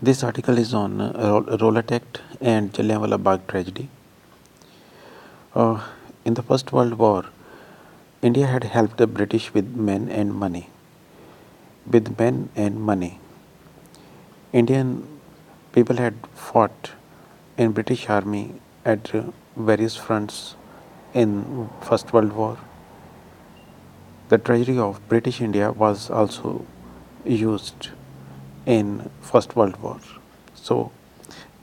This article is on Rowlatt and Jallianwala Bagh tragedy. In the First World War, India had helped the British with men and money. With men and money, Indian people had fought in British Army at various fronts in First World War. The treasury of British India was also used in First World War. So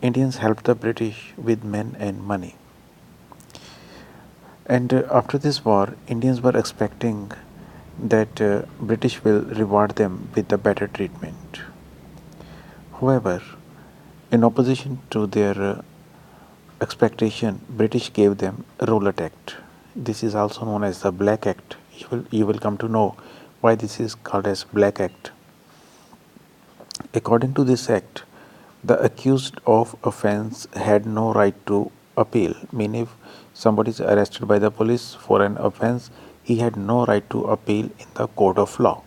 Indians helped the British with men and money. And after this war, Indians were expecting that British will reward them with a better treatment. However, in opposition to their expectation, British gave them Rowlatt Act. This is also known as the Black Act. You will come to know why this is called as Black Act. According to this act, the accused of offence had no right to appeal. Meaning, if somebody is arrested by the police for an offence, he had no right to appeal in the court of law.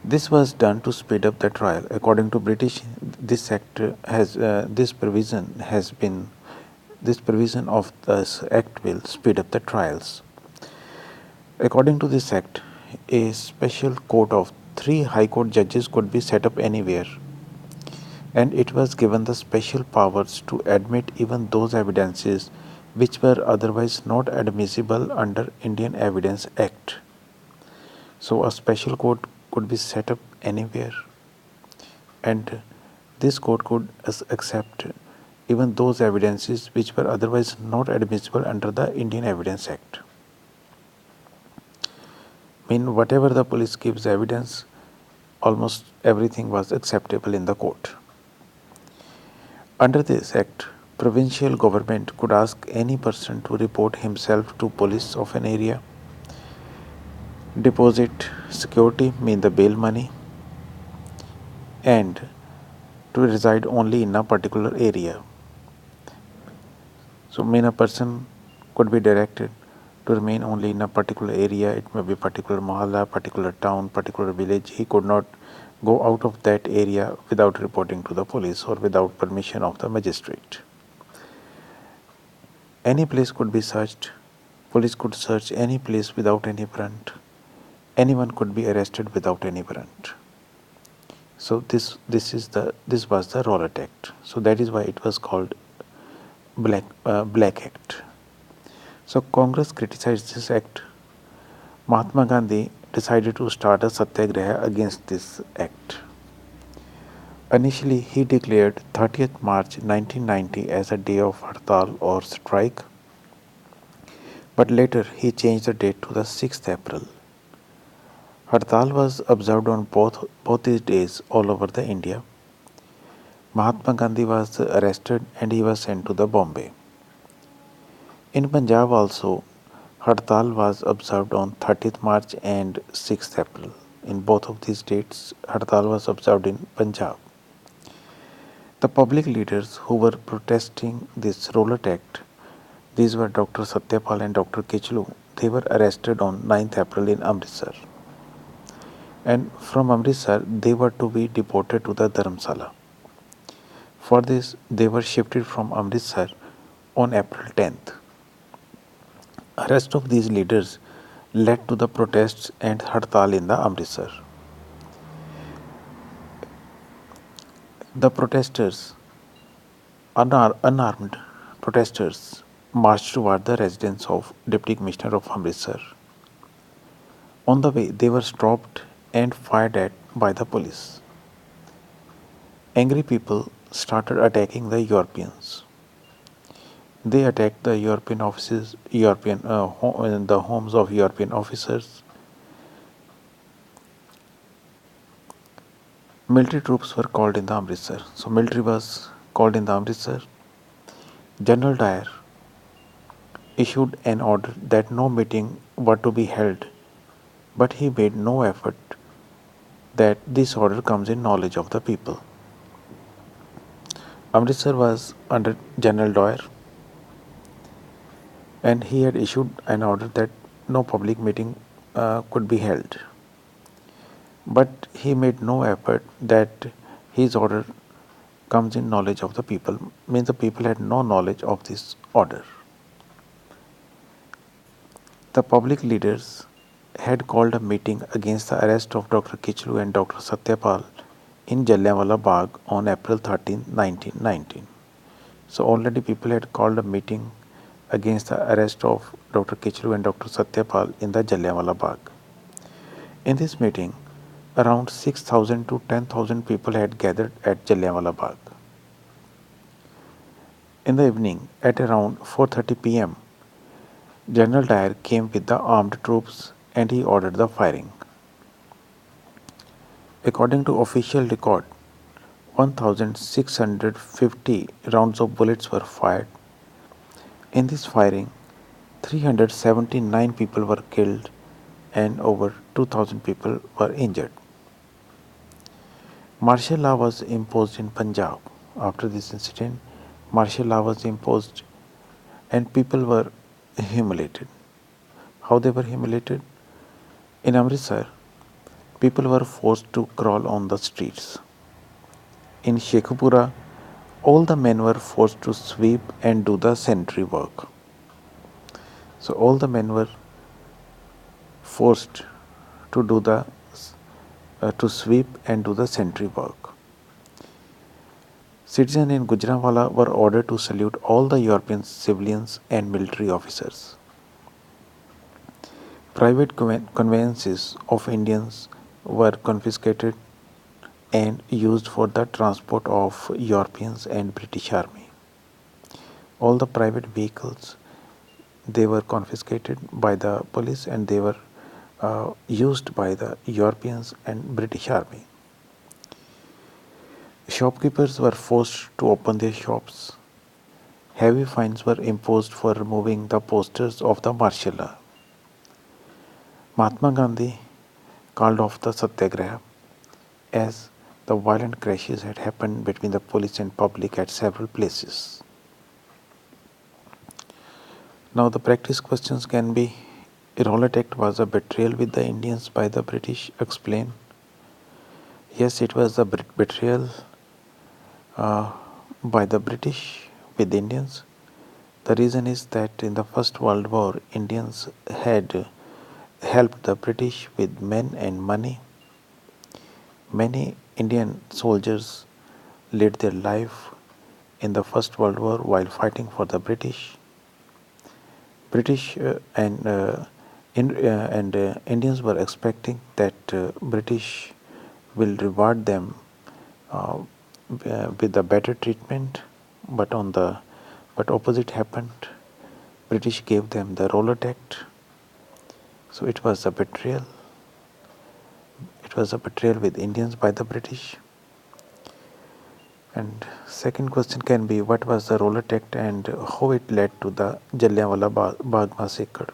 This was done to speed up the trial. According to British, this act has this provision of this act will speed up the trials. According to this act, a special court of 3 high court judges could be set up anywhere, and it was given the special powers to admit even those evidences which were otherwise not admissible under Indian Evidence Act. So a special court could be set up anywhere, and this court could accept even those evidences which were otherwise not admissible under the Indian Evidence Act. Mean whatever the police gives evidence, almost everything was acceptable in the court. Under this act, provincial government could ask any person to report himself to police of an area, deposit security, mean the bail money, and to reside only in a particular area. So mean a person could be directed to remain only in a particular area. It may be particular mahalla, particular town, particular village. He could not go out of that area without reporting to the police or without permission of the magistrate. Any place could be searched. Police could search any place without any warrant. Anyone could be arrested without any warrant. So this was the Rowlatt Act. So that is why it was called Black Act. So Congress criticized this act. Mahatma Gandhi decided to start a satyagraha against this act. Initially, he declared 30th March 1990 as a day of hartal or strike, but later he changed the date to the 6th April. Hartal was observed on both these days all over the India. Mahatma Gandhi was arrested and he was sent to the Bombay. In Punjab also, Hartal was observed on 30th March and 6th April. In both of these dates, Hartal was observed in Punjab. The public leaders who were protesting this Rowlatt Act, these were Dr. Satyapal and Dr. Kichlu, they were arrested on 9th April in Amritsar. And from Amritsar, they were to be deported to the Dharamsala. For this, they were shifted from Amritsar on April 10th. Arrest of these leaders led to the protests and hartal in the Amritsar. The protesters, unarmed protesters, marched toward the residence of Deputy Commissioner of Amritsar. On the way, they were stopped and fired at by the police. Angry people started attacking the Europeans. They attacked the European offices, the homes of European officers. Military troops were called in the Amritsar. So military was called in the Amritsar. General Dyer issued an order that no meeting were to be held, but he made no effort that this order comes in knowledge of the people. Amritsar was under General Dyer, and he had issued an order that no public meeting could be held. But he made no effort that his order comes in knowledge of the people, means the people had no knowledge of this order. The public leaders had called a meeting against the arrest of Dr. Kichlu and Dr. Satyapal in Jallianwala Bagh on April 13, 1919. So already people had called a meeting against the arrest of Dr. Kichlu and Dr. Satyapal in the Jallianwala Bagh. In this meeting, around 6,000 to 10,000 people had gathered at Jallianwala Bagh. In the evening, at around 4:30 p.m., General Dyer came with the armed troops and he ordered the firing. According to official record, 1,650 rounds of bullets were fired. In this firing, 379 people were killed and over 2,000 people were injured. Martial law was imposed in Punjab. After this incident, martial law was imposed and people were humiliated. How they were humiliated? In Amritsar, people were forced to crawl on the streets. In Shekhupura, all the men were forced to sweep and do the sanitary work. So all the men were forced to do the to sweep and do the sentry work. Citizens in Gujranwala were ordered to salute all the European civilians and military officers. Private conveyances of Indians were confiscated and used for the transport of Europeans and British Army. All the private vehicles, they were confiscated by the police and they were used by the Europeans and British Army. Shopkeepers were forced to open their shops. Heavy fines were imposed for removing the posters of the martial law. Mahatma Gandhi called off the Satyagraha as the violent crashes had happened between the police and public at several places. Now the practice questions can be: Rowlatt Act was a betrayal with the Indians by the British. Explain. Yes, it was a betrayal by the British with the Indians. The reason is that in the First World War, Indians had helped the British with men and money. Many Indian soldiers led their life in the First World War while fighting for the British. British and Indians were expecting that British will reward them uh, with the better treatment, but opposite happened. British gave them the Rowlatt Act, so it was a betrayal. It was a betrayal with Indians by the British. And second question can be: what was the Rowlatt Act and how it led to the Jallianwala Bagh massacre?